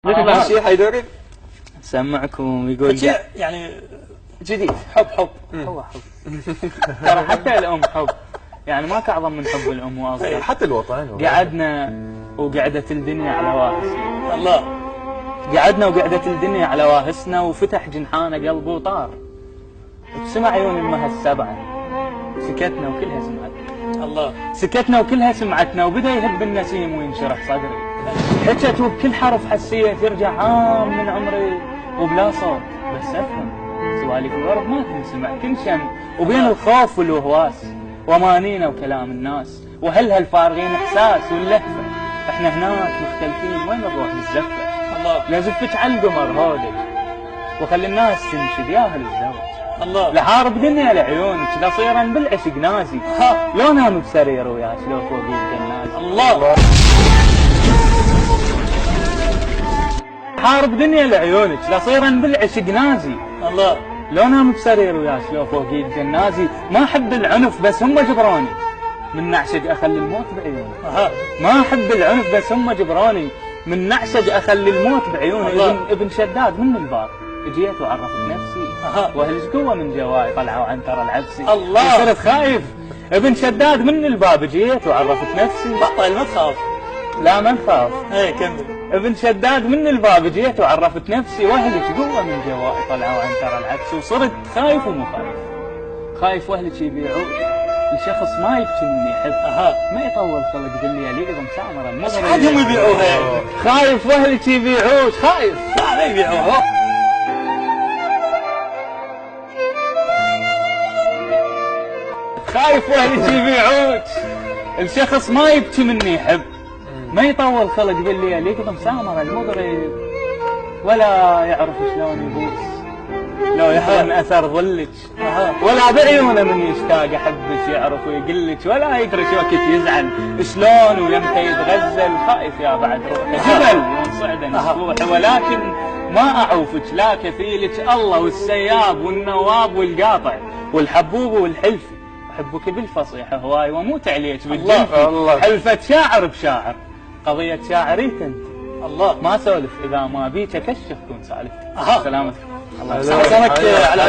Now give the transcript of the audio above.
مثل شيء حيدري سمعكم يقول شيء يعني جديد. حب هو حب. ترى حتى الام حب، يعني ما اعظم من حب الام واصغر. حتى الوطن. قعدنا وقعدت الدنيا على واهس. الله. قعدنا وقعدت الدنيا على واهسنا، وفتح جنحانه قلبه وطار. بسمع عيون امها السبعه، سكتنا وكلها سمعتنا. الله. سكتنا وكلها سمعتنا، وبدا يهب النسيم وينشرح صدري. حكت وبكل حرف حسيت يرجع عام من عمري، وبلا صوت بس افهم سواليف الغرب ما تنسمع، تنشم وبين الخوف والوهواس وامانينا وكلام الناس، وهل هالفارغين احساس واللهفه. احنا هناك مختلفين، وين نروح بالزفه؟ الله. لا زفت على القمر هودج، وخلي الناس تنشد يا اهل الزوج. الله. لحارب دنيا لعيونك، لصيرا بالعشق نازي. لو نام بسرير وياك، لو فوق الجنازي. الله. حارب دنيا لعيونك، لصيرا بالعشق نازي. الله. لو نام بسرير وياك، لو فوق الجنازي. ما احب العنف بس هم جبروني، من نعشق اخلي الموت بعيوني. ما احب العنف بس هم جبروني، من نعشق اخلي الموت بعيوني. ابن شداد من الباب جيت وعرفت نفسي، واهلش قوه من جواي طلعوا عن ترى العبسي. الله. صرت خايف. ابن شداد من الباب جيت وعرفت نفسي. بطل ما تخاف. لا ما نخاف. ايه كمل. ابن شداد من الباب جيت وعرفت نفسي، واهلك قوه من جواي طلعوا عن ترى العبسي. وصرت خايف ومو خايف. خايف واهلك يبيعوك لشخص ما يبكي مني يحب. ما يطول خلق دنيا لي اذا مسامره. بس حدهم يبيعوها. خايف واهلك يبيعوك. خايف. لا لا يبيعوها. خايف واهلك يبيعوك الشخص ما يبكي مني يحب. ما يطول خلق بالليل يقضي مسامره المضرب، ولا يعرف شلون يبوس لو يحضن اثر ظلك. ولا بعيونه من يشتاق احبك يعرف ويقلك، ولا يدري شو وقت يزعل شلون ويمتى يتغزل. خايف يا بعد روحه جبل وانصعد مصلوحه، ولكن ما اعوفك لا كفيلك الله والسياب والنواب والقاطع والحبوب والحلفي. احبك بالفصيحه هواي واموت عليك بالجنفي. حلفة شاعر بشاعر، قضية شاعري انت. الله. ما سولف اذا ما بيك اكشف كون سالف. سلامتك. الله يسلمك على